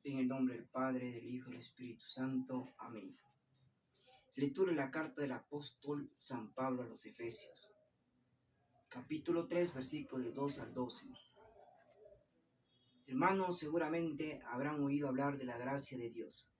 En el nombre del Padre, del Hijo y del Espíritu Santo. Amén. Lectura de la carta del apóstol San Pablo a los Efesios. Capítulo 3, versículos de 2 al 12. Hermanos, seguramente habrán oído hablar de la gracia de Dios,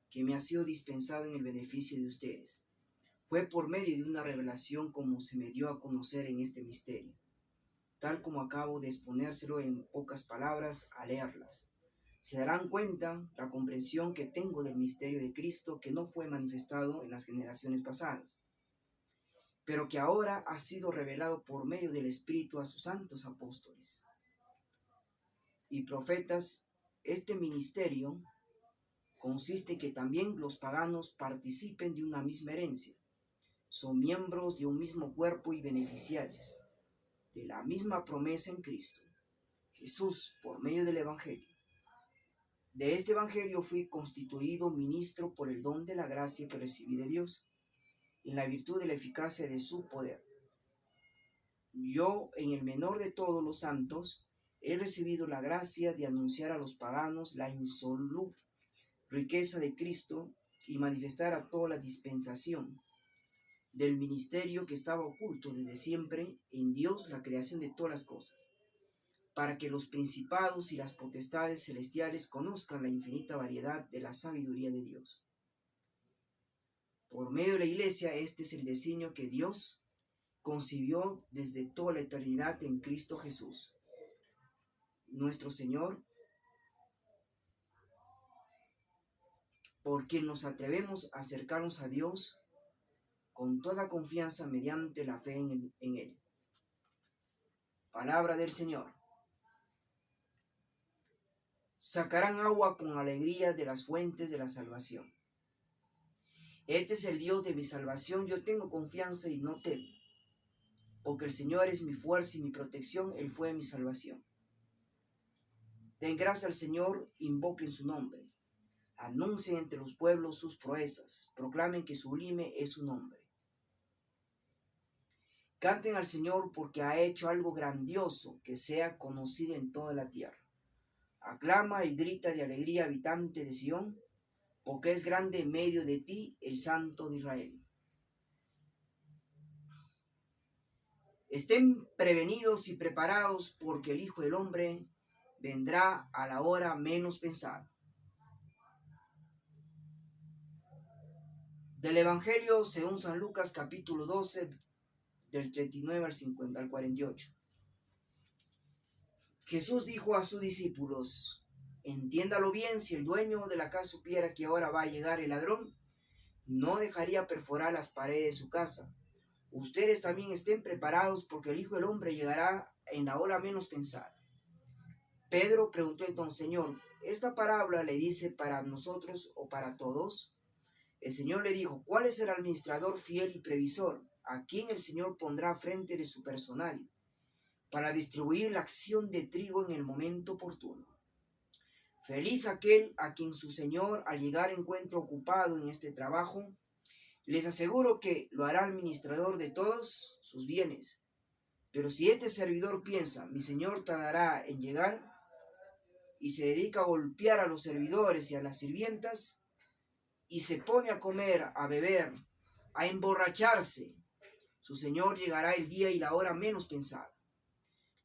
que me ha sido dispensado en el beneficio de ustedes. Fue por medio de una revelación como se me dio a conocer en este misterio, tal como acabo de exponérselo en pocas palabras al leerlas. Se darán cuenta la comprensión que tengo del misterio de Cristo que no fue manifestado en las generaciones pasadas, pero que ahora ha sido revelado por medio del Espíritu a sus santos apóstoles y profetas. Este ministerio consiste en que también los paganos participen de una misma herencia, son miembros de un mismo cuerpo y beneficiarios de la misma promesa en Cristo Jesús por medio del Evangelio. De este Evangelio fui constituido ministro por el don de la gracia que recibí de Dios, en la virtud de la eficacia de su poder. Yo, en el menor de todos los santos, he recibido la gracia de anunciar a los paganos la insoluble riqueza de Cristo y manifestar a toda la dispensación del ministerio que estaba oculto desde siempre en Dios, la creación de todas las cosas, para que los principados y las potestades celestiales conozcan la infinita variedad de la sabiduría de Dios. Por medio de la Iglesia, este es el designio que Dios concibió desde toda la eternidad en Cristo Jesús, nuestro Señor, por quien nos atrevemos a acercarnos a Dios con toda confianza mediante la fe en Él. Palabra del Señor. Sacarán agua con alegría de las fuentes de la salvación. Este es el Dios de mi salvación, yo tengo confianza y no temo, porque el Señor es mi fuerza y mi protección, Él fue mi salvación. Den gracias al Señor, invoquen su nombre, anuncien entre los pueblos sus proezas, proclamen que sublime es su nombre. Canten al Señor porque ha hecho algo grandioso que sea conocido en toda la tierra. Aclama y grita de alegría, habitante de Sión, porque es grande en medio de ti el Santo de Israel. Estén prevenidos y preparados, porque el Hijo del Hombre vendrá a la hora menos pensada. Del Evangelio según San Lucas, capítulo 12, del 39 al 48. Jesús dijo a sus discípulos: entiéndalo bien, si el dueño de la casa supiera que ahora va a llegar el ladrón, no dejaría perforar las paredes de su casa. Ustedes también estén preparados, porque el Hijo del Hombre llegará en la hora menos pensada. Pedro preguntó entonces: Señor, ¿esta parábola le dice para nosotros o para todos? El Señor le dijo: ¿cuál es el administrador fiel y previsor, a quien el Señor pondrá frente de su personal, para distribuir la acción de trigo en el momento oportuno? Feliz aquel a quien su Señor al llegar encuentre ocupado en este trabajo. Les aseguro que lo hará administrador de todos sus bienes. Pero si este servidor piensa: mi Señor tardará en llegar, y se dedica a golpear a los servidores y a las sirvientas, y se pone a comer, a beber, a emborracharse, su Señor llegará el día y la hora menos pensada.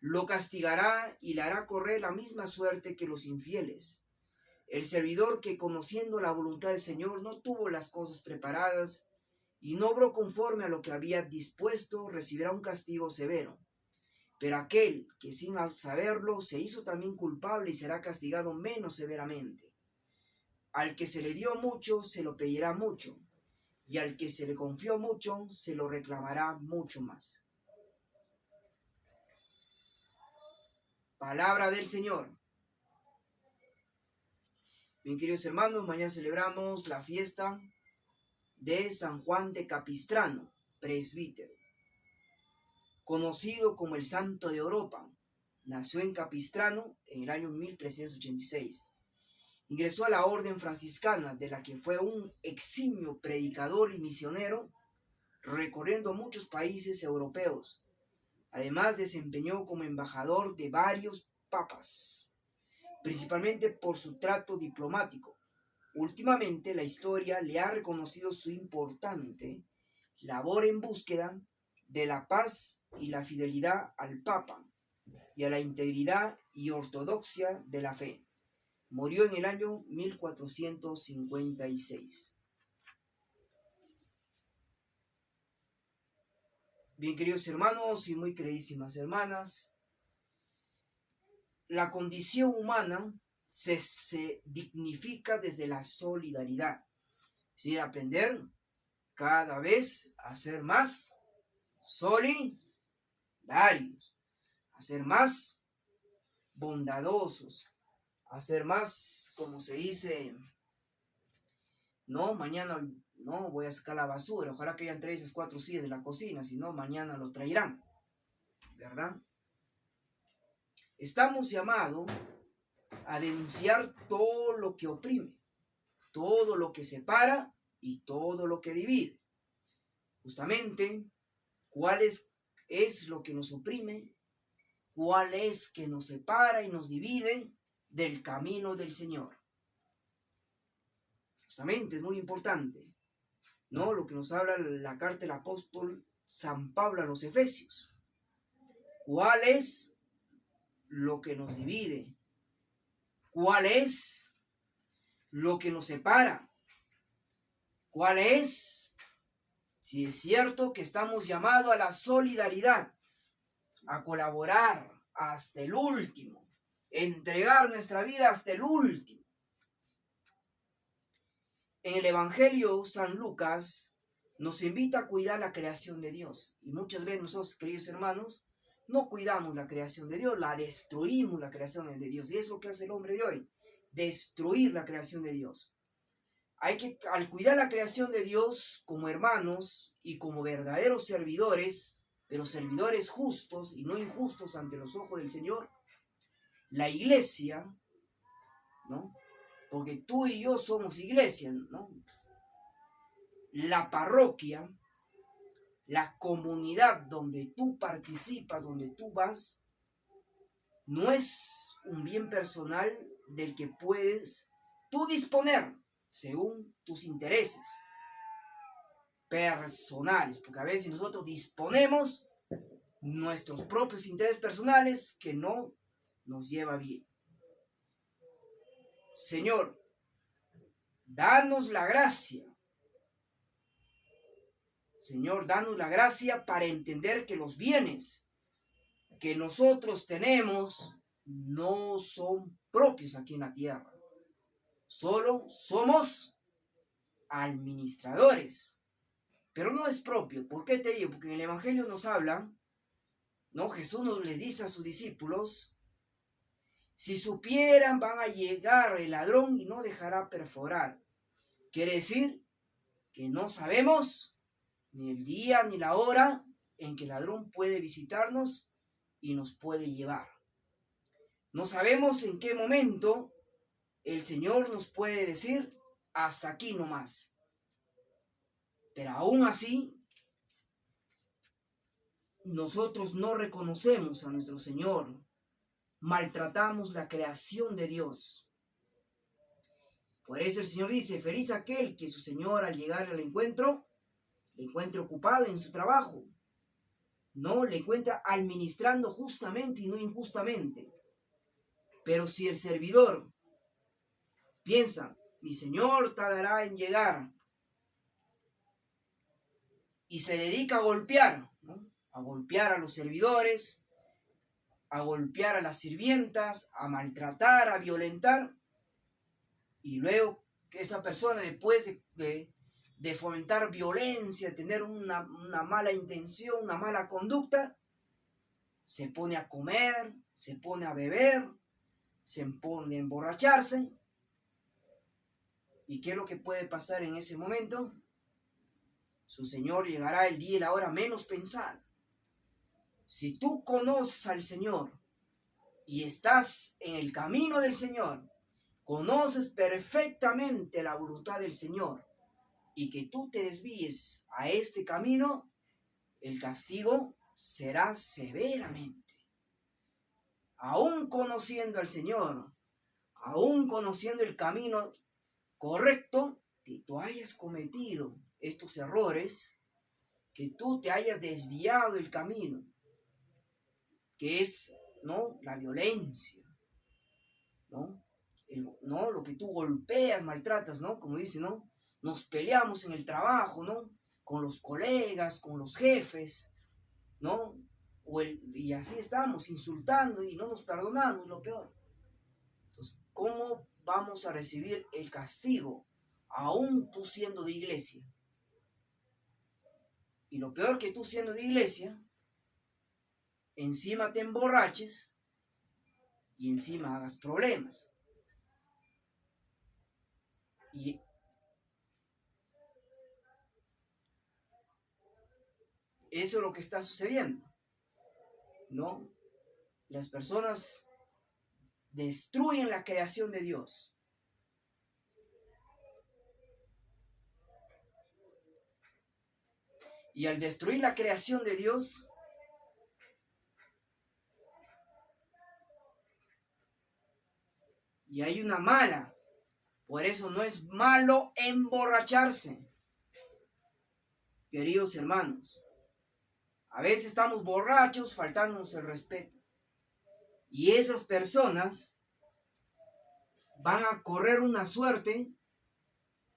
Lo castigará y le hará correr la misma suerte que los infieles. El servidor que, conociendo la voluntad del Señor, no tuvo las cosas preparadas y no obró conforme a lo que había dispuesto, recibirá un castigo severo. Pero aquel que sin saberlo se hizo también culpable y será castigado menos severamente. Al que se le dio mucho, se lo pedirá mucho, y al que se le confió mucho, se lo reclamará mucho más. Palabra del Señor. Bien, queridos hermanos, mañana celebramos la fiesta de San Juan de Capistrano, presbítero, conocido como el Santo de Europa. Nació en Capistrano en el año 1386. Ingresó a la orden franciscana, de la que fue un eximio predicador y misionero, recorriendo muchos países europeos. Además, desempeñó como embajador de varios papas. principalmente por su trato diplomático. Últimamente la historia le ha reconocido su importante labor en búsqueda de la paz y la fidelidad al Papa y a la integridad y ortodoxia de la fe. Murió en el año 1456. Bien, queridos hermanos y muy queridísimas hermanas, la condición humana se dignifica desde la solidaridad. Es decir, aprender cada vez a ser más solidarios, a ser más bondadosos, a ser más, como se dice, no, mañana no voy a sacar la basura, ojalá que hayan 3 o 4 sillas de la cocina, si no, mañana lo traerán, ¿verdad? Estamos llamados a denunciar todo lo que oprime, todo lo que separa y todo lo que divide. Justamente, ¿cuál es lo que nos oprime? ¿Cuál es que nos separa y nos divide del camino del Señor? Justamente, es muy importante, ¿no? Lo que nos habla la carta del apóstol San Pablo a los Efesios. ¿Cuál es lo que nos divide? ¿Cuál es lo que nos separa? ¿Cuál es? Si es cierto que estamos llamados a la solidaridad, a colaborar hasta el último, entregar nuestra vida hasta el último. En el Evangelio, San Lucas nos invita a cuidar la creación de Dios. Y muchas veces nosotros, queridos hermanos, no cuidamos la creación de Dios, la destruimos la creación de Dios. Y es lo que hace el hombre de hoy, destruir la creación de Dios. Al cuidar la creación de Dios como hermanos y como verdaderos servidores, pero servidores justos y no injustos ante los ojos del Señor, la iglesia, ¿no? Porque tú y yo somos iglesia, ¿no? La parroquia, la comunidad donde tú participas, donde tú vas, no es un bien personal del que puedes tú disponer según tus intereses personales, porque a veces nosotros disponemos nuestros propios intereses personales que no nos lleva bien. Señor, danos la gracia. Señor, danos la gracia para entender que los bienes que nosotros tenemos no son propios aquí en la tierra. Solo somos administradores. Pero no es propio. ¿Por qué te digo? Porque en el Evangelio nos habla, ¿no? Jesús nos les dice a sus discípulos, si supieran van a llegar el ladrón y no dejará perforar. Quiere decir que no sabemos ni el día ni la hora en que el ladrón puede visitarnos y nos puede llevar. No sabemos en qué momento el Señor nos puede decir, hasta aquí nomás. Pero aún así, nosotros no reconocemos a nuestro Señor, maltratamos la creación de Dios. Por eso el Señor dice, feliz aquel que su Señor al llegar al encuentro, le encuentre ocupado en su trabajo. No, le encuentra administrando justamente y no injustamente. Pero si el servidor piensa, mi Señor tardará en llegar, y se dedica a golpear, ¿no? A golpear a los servidores, a golpear a las sirvientas, a maltratar, a violentar, y luego que esa persona, después de fomentar violencia, tener una mala intención, una mala conducta, se pone a comer, se pone a beber, se pone a emborracharse. ¿Y qué es lo que puede pasar en ese momento? Su Señor llegará el día y la hora menos pensada. Si tú conoces al Señor y estás en el camino del Señor, conoces perfectamente la voluntad del Señor y que tú te desvíes a este camino, el castigo será severamente. Aún conociendo al Señor, aún conociendo el camino correcto, que tú hayas cometido estos errores, que tú te hayas desviado del camino, que es, ¿no?, la violencia, ¿no? ¿No? Lo que tú golpeas, maltratas, ¿no? Como dice, ¿no? Nos peleamos en el trabajo, ¿no? Con los colegas, con los jefes, ¿no? Y así estamos, insultando y no nos perdonamos, lo peor. Entonces, ¿cómo vamos a recibir el castigo, aún tú siendo de iglesia? Y lo peor, que tú siendo de iglesia, encima te emborraches y encima hagas problemas. Y eso es lo que está sucediendo, ¿no? Las personas destruyen la creación de Dios. Y al destruir la creación de Dios, y hay una mala, por eso no es malo emborracharse. Queridos hermanos, a veces estamos borrachos, faltándonos el respeto. Y esas personas van a correr una suerte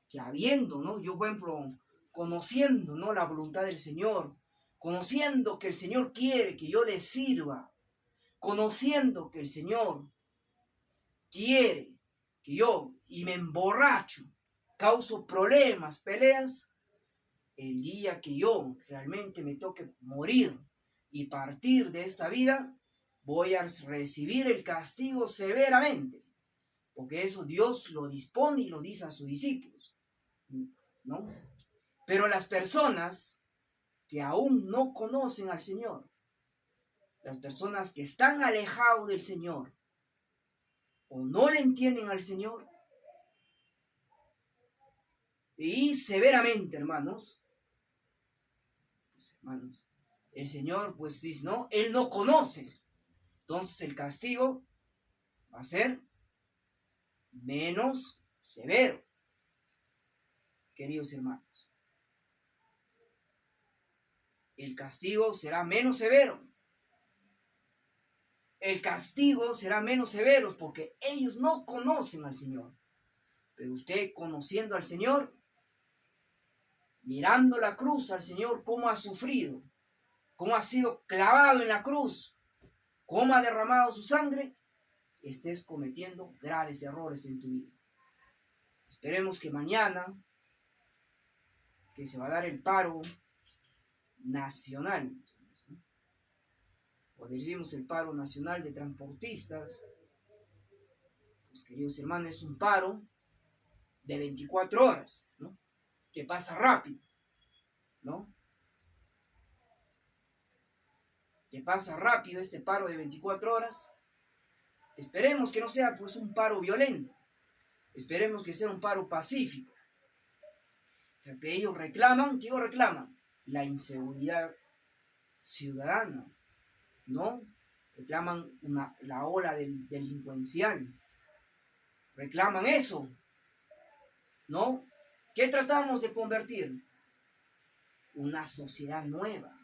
que, habiendo, ¿no? Yo, por ejemplo, conociendo, ¿no?, la voluntad del Señor, conociendo que el Señor quiere que yo le sirva, conociendo que el Señor quiere que yo, y me emborracho, causo problemas, peleas, el día que yo realmente me toque morir y partir de esta vida, voy a recibir el castigo severamente, porque eso Dios lo dispone y lo dice a sus discípulos, ¿no? Pero las personas que aún no conocen al Señor, las personas que están alejados del Señor o no le entienden al Señor, y severamente, hermanos, el Señor pues dice, no, Él no conoce. Entonces el castigo va a ser menos severo, queridos hermanos. El castigo será menos severo. El castigo será menos severo porque ellos no conocen al Señor. Pero usted, conociendo al Señor, mirando la cruz al Señor, cómo ha sufrido, cómo ha sido clavado en la cruz, cómo ha derramado su sangre, estés cometiendo graves errores en tu vida. Esperemos que mañana, que se va a dar el paro nacional, o decimos el paro nacional de transportistas, pues, queridos hermanos, es un paro de 24 horas, ¿no?, que pasa rápido, ¿no? Que pasa rápido este paro de 24 horas. Esperemos que no sea pues un paro violento. Esperemos que sea un paro pacífico. Lo que ellos reclaman, ¿qué ellos reclaman? La inseguridad ciudadana, ¿no? Reclaman la ola delincuencial. Reclaman eso, ¿no? ¿Qué tratamos de convertir? Una sociedad nueva.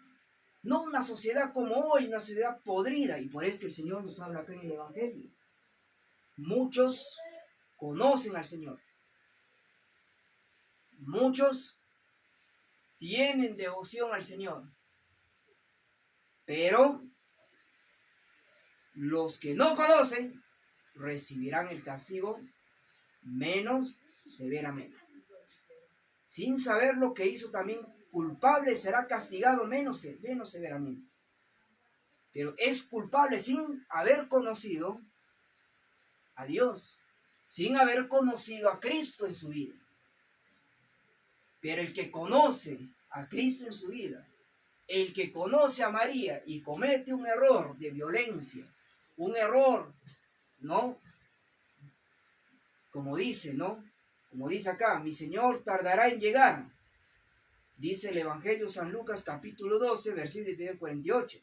No una sociedad como hoy, una sociedad podrida. Y por eso que el Señor nos habla acá en el Evangelio. Muchos conocen al Señor. Muchos tienen devoción al Señor. Pero los que no conocen recibirán el castigo menos severamente. Sin saber lo que hizo, también culpable será castigado menos severamente. Pero es culpable sin haber conocido a Dios, sin haber conocido a Cristo en su vida. Pero el que conoce a Cristo en su vida, el que conoce a María y comete un error de violencia, un error, ¿no? Como dice, ¿no? Como dice acá, mi Señor tardará en llegar. Dice el Evangelio San Lucas capítulo 12, versículo 48.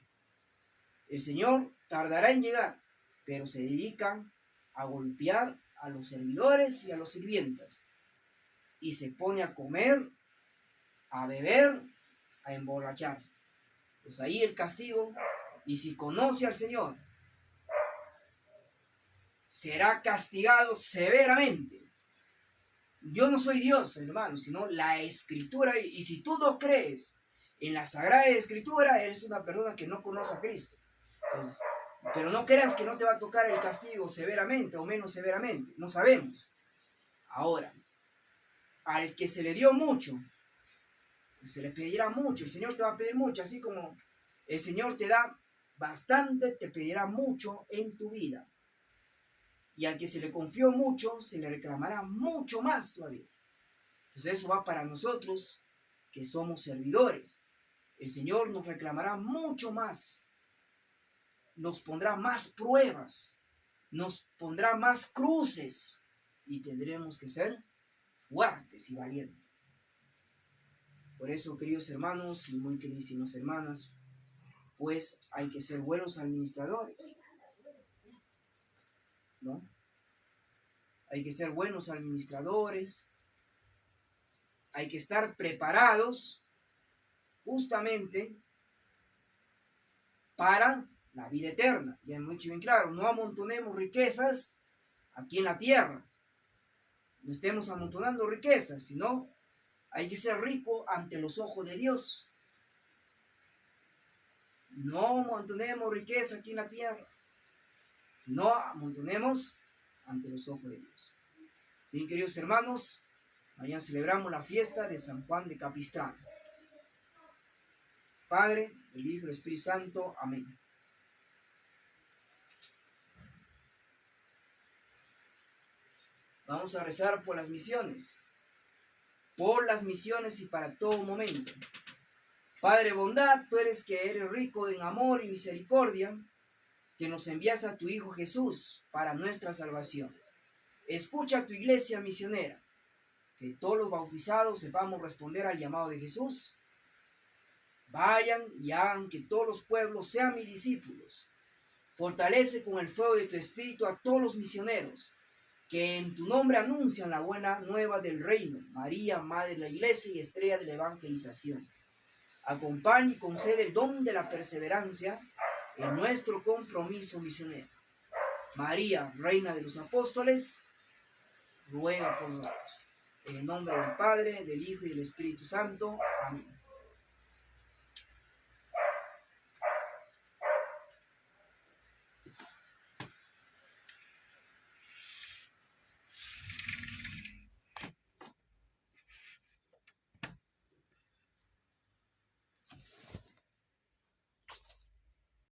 El Señor tardará en llegar, pero se dedican a golpear a los servidores y a los sirvientas y se pone a comer, a beber, a emborracharse. Pues ahí el castigo, y si conoce al Señor, será castigado severamente. Yo no soy Dios, hermano, sino la Escritura, y si tú no crees en la Sagrada Escritura, eres una persona que no conoce a Cristo. Entonces, pero no creas que no te va a tocar el castigo severamente o menos severamente, no sabemos. Ahora, al que se le dio mucho, pues se le pedirá mucho, el Señor te va a pedir mucho, así como el Señor te da bastante, te pedirá mucho en tu vida. Y al que se le confió mucho, se le reclamará mucho más todavía. Entonces eso va para nosotros, que somos servidores. El Señor nos reclamará mucho más. Nos pondrá más pruebas. Nos pondrá más cruces. Y tendremos que ser fuertes y valientes. Por eso, queridos hermanos y muy queridísimas hermanas, pues hay que ser buenos administradores, ¿no? Hay que ser buenos administradores, hay que estar preparados justamente para la vida eterna. Ya hemos dicho bien claro, no amontonemos riquezas aquí en la tierra, no estemos amontonando riquezas, sino hay que ser rico ante los ojos de Dios. No amontonemos riqueza aquí en la tierra, no amontonemos ante los ojos de Dios. Bien, queridos hermanos, mañana celebramos la fiesta de San Juan de Capistrano. Padre, el Hijo y el Espíritu Santo. Amén. Vamos a rezar por las misiones. Por las misiones y para todo momento. Padre bondad, tú eres que eres rico en amor y misericordia, que nos envías a tu Hijo Jesús para nuestra salvación. Escucha a tu iglesia misionera, que todos los bautizados sepamos responder al llamado de Jesús. Vayan y hagan que todos los pueblos sean mis discípulos. Fortalece con el fuego de tu espíritu a todos los misioneros, que en tu nombre anuncian la buena nueva del reino. María, Madre de la Iglesia y estrella de la evangelización. Acompaña y concede el don de la perseverancia en nuestro compromiso misionero. María, Reina de los Apóstoles, ruega por nosotros. En el nombre del Padre, del Hijo y del Espíritu Santo. Amén.